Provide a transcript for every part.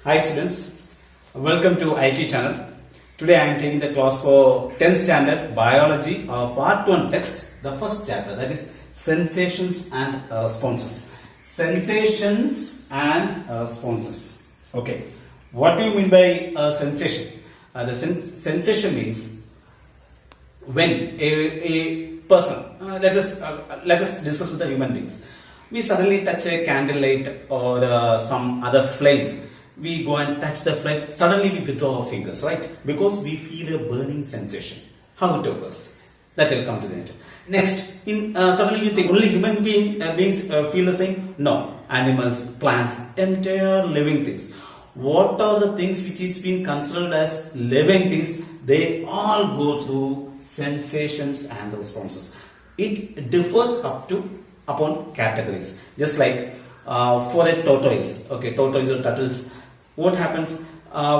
Hi students, welcome to IQ channel. Today I am taking the class for 10th standard biology part 1 text, the first chapter, that is sensations and responses. Sensations and responses. Okay, what do you mean by sensation? The sensation means when a person, let us discuss with the human beings. We suddenly touch a candlelight or some other flames. We go and touch the flame. Suddenly we withdraw our fingers, right? Because we feel a burning sensation. How it occurs? That will come to the end. Next, suddenly you think only human beings feel the same? No. Animals, plants, entire living things. What are the things which is being considered as living things? They all go through sensations and responses. It differs upon categories. Just like for a tortoise, tortoise or turtles, what happens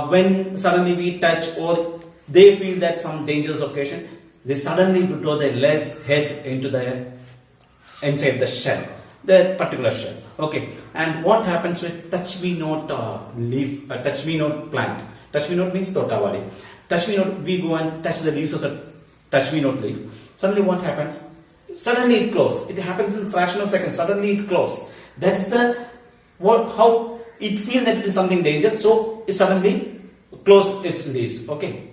when suddenly we touch or they feel that some dangerous occasion, they suddenly withdraw their legs, head into the inside the shell, that particular shell. Okay, and what happens with touch me not leaf, touch me not plant? Touch me not means totawadi. Touch me not, we go and touch the leaves of the touch me not leaf. Suddenly what happens? Suddenly it closes. It happens in a fraction of seconds. Suddenly it closes. That's how it feels that it is something dangerous. So it suddenly closes its leaves. Okay.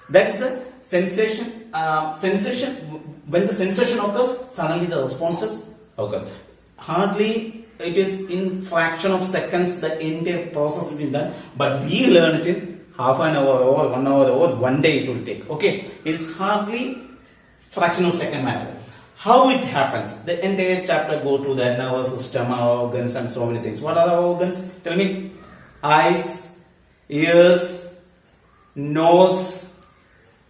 That is the sensation. Sensation. When the sensation occurs, suddenly the responses occurs. Hardly it is in fraction of seconds the entire process is being done. But we learn it in half an hour or 1 hour or 1 day it will take. Okay. It is hardly fraction of second matter. How it happens? The entire chapter go to the nervous system, our organs, and so many things. What are our organs? Tell me. Eyes, ears, nose,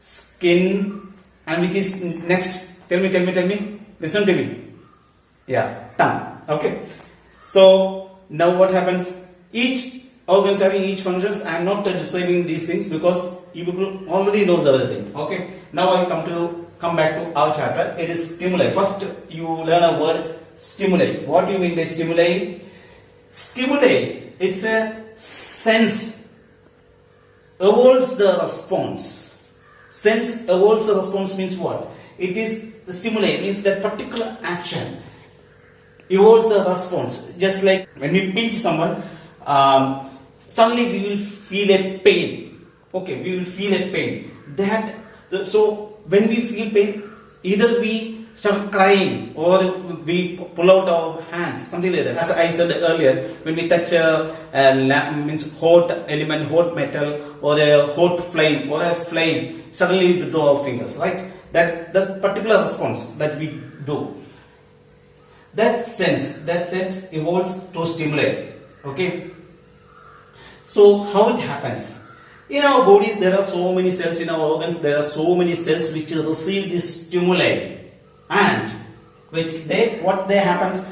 skin, and which is next? Tell me. Listen to me. Yeah, tongue. Okay. So now what happens? Each organs having each functions. I am not describing these things because you people already know the other thing. Okay. Now I come back to our chapter. It is stimuli. First, you learn a word stimuli. What do you mean by stimuli? Stimuli, it's a sense evolves the response. Sense evolves the response means what? It is the stimuli means that particular action evolves the response. Just like when we pinch someone, suddenly we will feel a pain. Okay, we will feel a pain. So when we feel pain, either we start crying or we pull out our hands, something like that. As I said earlier, when we touch means hot element, hot metal, or a hot flame, suddenly we withdraw our fingers, right? That's the particular response that we do. That sense evolves to stimuli. Okay. So how it happens? In our bodies, there are so many cells. In our organs, there are so many cells which receive this stimuli, and what happens?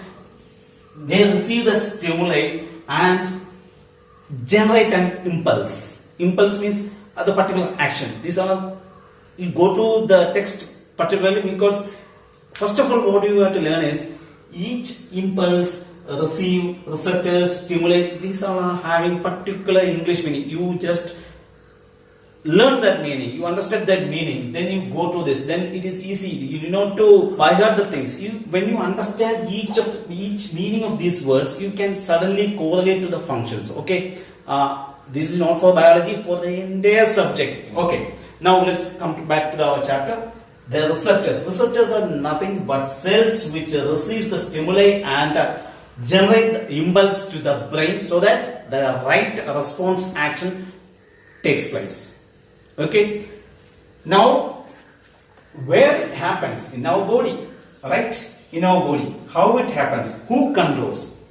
They receive the stimuli and generate an impulse. Impulse means the particular action. You go to the text particularly because first of all, what you have to learn is each impulse, receive, receptors, stimuli. These are having particular English meaning. You just learn that meaning, you understand that meaning, then you go to this, then it is easy. You do not to by heart the things. When you understand each meaning of these words, you can suddenly correlate to the functions. Okay, this is not for biology, for the entire subject. Okay, now let's come back to our chapter. The receptors. Receptors are nothing but cells which receive the stimuli and generate the impulse to the brain so that the right response action takes place. Okay, now where it happens in our body, right? In our body, how it happens? Who controls?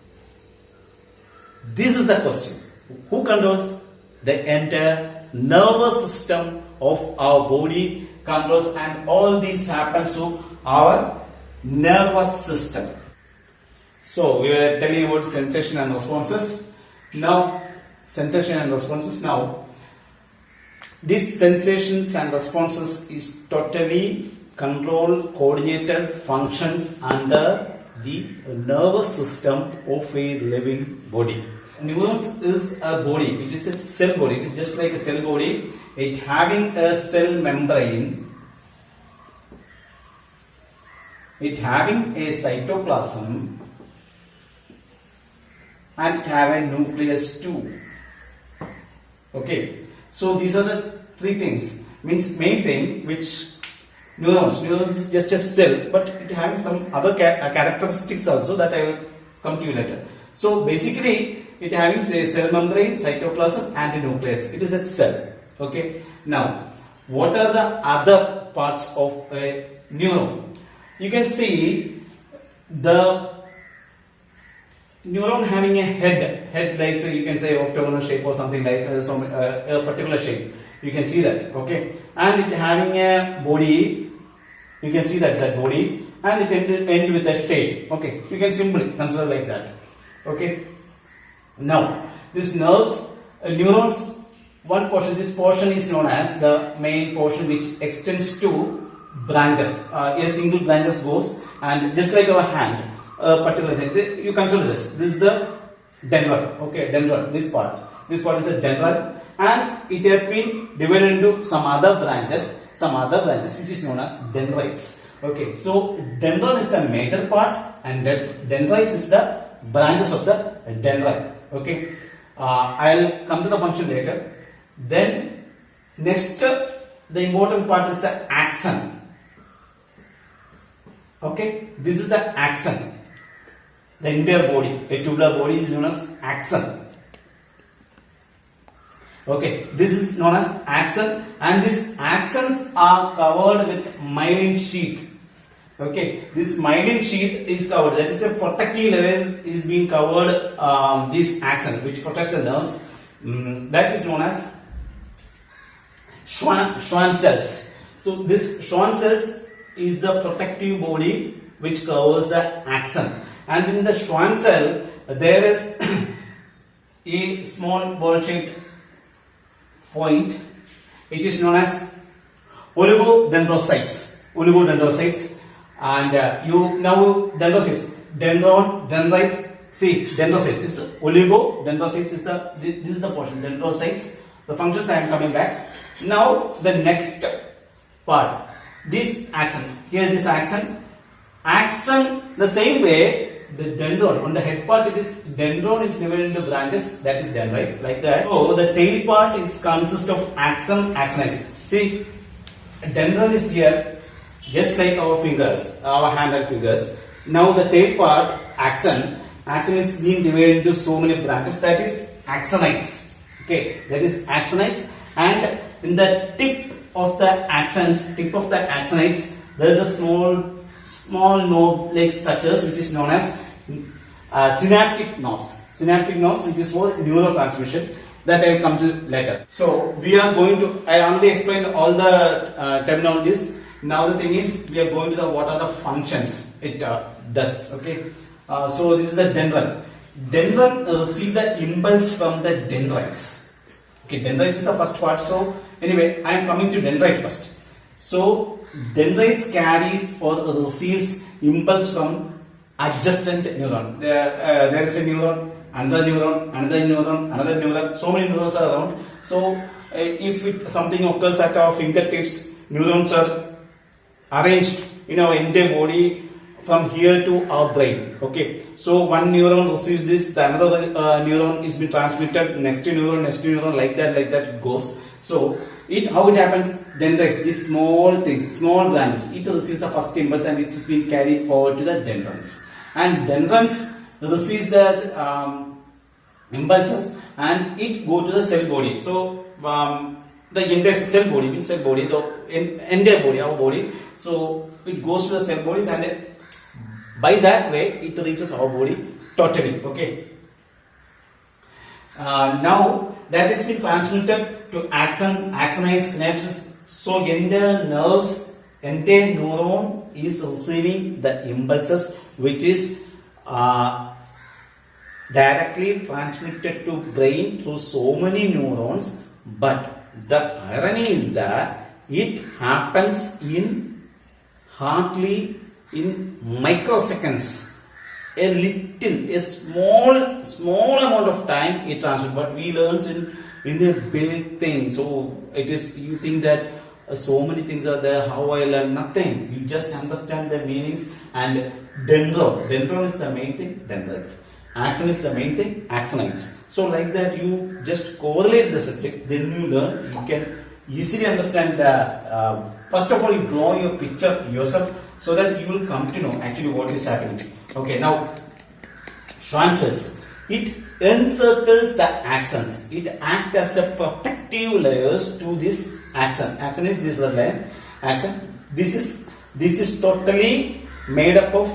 This is the question. Who controls? The entire nervous system of our body controls, and all this happens to our nervous system. So we were telling about sensation and responses. Now, sensation and responses. Now, these sensations and responses is totally controlled, coordinated functions under the nervous system of a living body. Neurons is a body, which is a cell body. It is just like a cell body. It having a cell membrane. It having a cytoplasm and have a nucleus too. Okay, so these are the three things. Means main thing which neurons is just a cell, but it having some other characteristics also that I will come to you later. So basically, it having a cell membrane, cytoplasm, and a nucleus. It is a cell. Okay. Now, what are the other parts of a neuron? You can see the neuron having a head like, so you can say octagonal shape or something like a particular shape. You can see that, okay, and it having a body. You can see that body, and it can end with a tail. Okay, you can simply consider like that. Okay. Now, this nerves, neurons, one portion. This portion is known as the main portion, which extends to branches. A single branches goes, and just like our hand, particular thing. You consider this. This is the dendron. Okay, dendron. This part is the dendron, and it has been divided into some other branches which is known as dendrites. Okay, so dendron is the major part, and dendrites is the branches of the dendrite. Okay, I'll come to the function later. Then next, the important part is the axon. Okay, this is the axon. The entire body, a tubular body, is known as axon. Okay, this is known as axon, and these axons are covered with myelin sheath. Okay, this myelin sheath is covered. That is a protective layer is being covered. This axon, which protects the nerves, that is known as Schwann cells. So this Schwann cells is the protective body which covers the axon, and in the Schwann cell there is a small ball-shaped point which is known as oligodendrocytes. And you now dendrocytes, dendron, dendrite. See, dendrocytes is oligodendrocytes is this is the portion, dendrocytes. The functions I am coming back. Now the next part, this axon. Here this axon the same way. The dendron on the head part, dendron is divided into branches, that is dendrite, like that. So the tail part consists of axon, axonites. See, dendron is here, just like our fingers, our hand and fingers. Now the tail part, axon is being divided into so many branches, that is axonites. Okay, that is axonites, and in the tip of the axonites, there is a small node-like structures which is known as synaptic knobs, which is for neurotransmission, that I will come to later. So we are going to, I already explained all the terminologies. Now the thing is, we are going to what are the functions it does. Okay, so this is the dendron. Dendron receive the impulse from the dendrites. Okay, dendrites is the first part. So anyway, I am coming to dendrite first. So dendrites carries or receives impulse from adjacent neuron. There is a neuron, another neuron. So many neurons are around. So if something occurs at our fingertips, neurons are arranged in our entire body from here to our brain. Okay, so one neuron receives this, the another neuron is being transmitted, next neuron, like that it goes. So how it happens? Dendrites, these small things, small branches, it receives the first impulse and it is being carried forward to the dendrons. And dendrons receives the impulses and it go to the cell body. So the entire cell body, the entire body, our body. So it goes to the cell bodies, and by that way it reaches our body totally. Okay. Now that has been transmitted to axon, axonites, synapses. So entire neuron is receiving the impulses which is directly transmitted to brain through so many neurons. But the irony is that it happens in hardly in microseconds. a small amount of time it transfers, but we learn in a big thing. So it is, you think that so many things are there, how I learn nothing. You just understand the meanings. And dendron is the main thing, dendrite. Axon is the main thing, axonites. So like that, you just correlate the subject, then you learn. You can easily understand the. First of all, you draw your picture yourself, so that you will come to know actually what is happening. Okay, now Schwann cells. It encircles the axons. It acts as a protective layers to this axon. Axon is this layer. Axon. This is totally made up of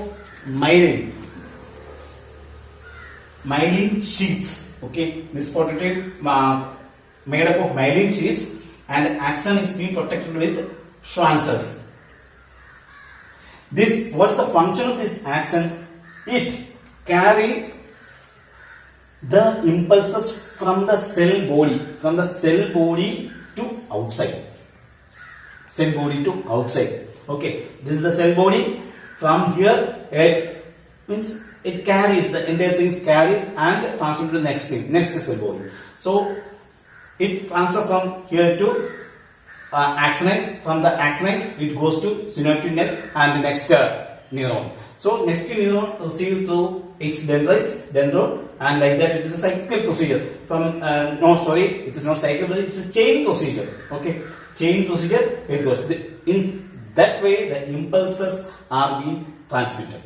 myelin sheets. Okay, this protective made up of myelin sheets, and the axon is being protected with Schwann cells. This, what is the function of this axon? It carry the impulses from the cell body to outside. Cell body to outside. Okay, this is the cell body. From here, it means it carries the entire things carries and transfers to the next cell body. So it transfers from here to axonites. From the axonite, it goes to synaptic net and the next neuron. So next neuron receives through its dendron, and like that it is a cyclic procedure. It is not cyclic, but it is a chain procedure. Okay, chain procedure. It goes in that way. The impulses are being transmitted.